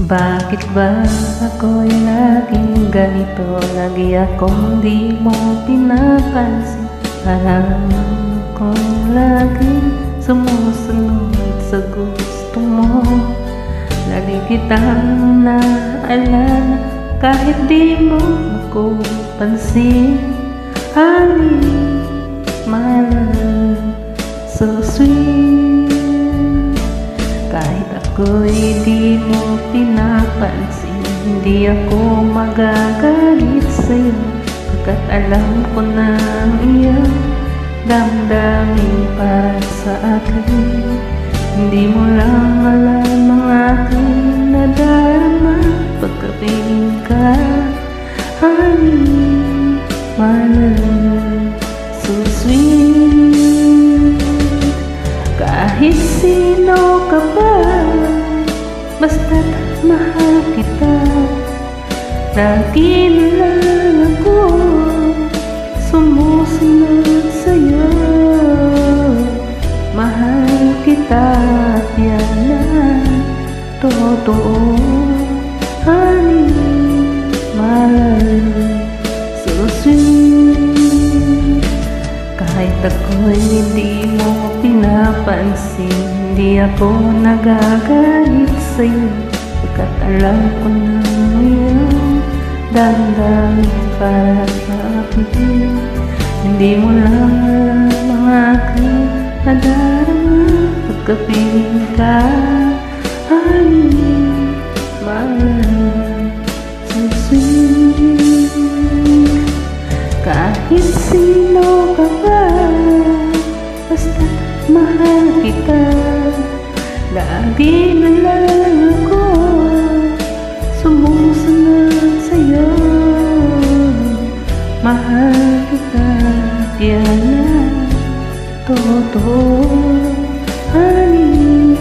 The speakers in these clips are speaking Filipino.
Bakit ba ako'y laging ganito? Lagi akong di mo pinapansin. Parang akong laging sumusunod sa gusto mo. Lagi kitang naalala kahit di mo ako pansin. Honey, my love, so sweet. Kahit ako'y di mo pinapansin, hindi ako magagalit sa'yo, pagkat alam ko na iyong damdamin para sa akin. Hindi mo lang alam ang aking nadarama pagkapiling ka. Honey, my love, so sweet. Kahit sino ka ba, basta't mahal kita. Lagi na lang ako sumusunod sa'yo. Mahal kita, yan ang totoo. Honey, my love, so sweet. Kahit ako'y hindi mo pinapansin, hindi ako nagagalit sa'yo, pagkat alam ko na iyong damdamin para sa akin. Hindi mo lang alam ang aking nadarama pagkapiling ka. Honey, my love, so sweet. Kahit sino ka ba, basta't mahal kita. Lagi na lang ako sumusunod sa'yo. Mahal kita, yan ang totoo. Honey,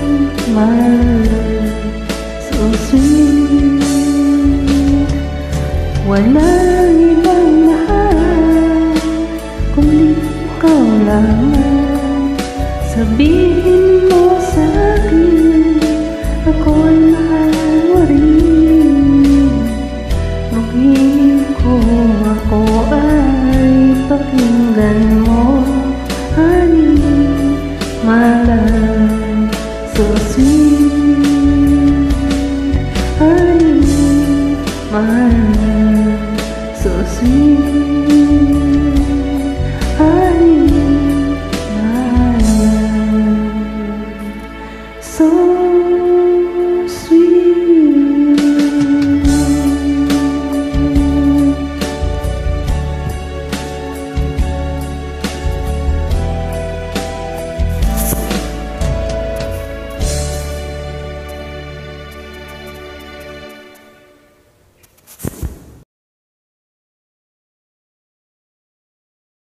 my love, so sweet. Walang ibang mahal kundi ikaw lamang. Sabihin mo sa'kin, ako'y mahal mo rin. Maging kung ako ay pakinggan mo. Honey, my love, so sweet. Honey, my love, so sweet.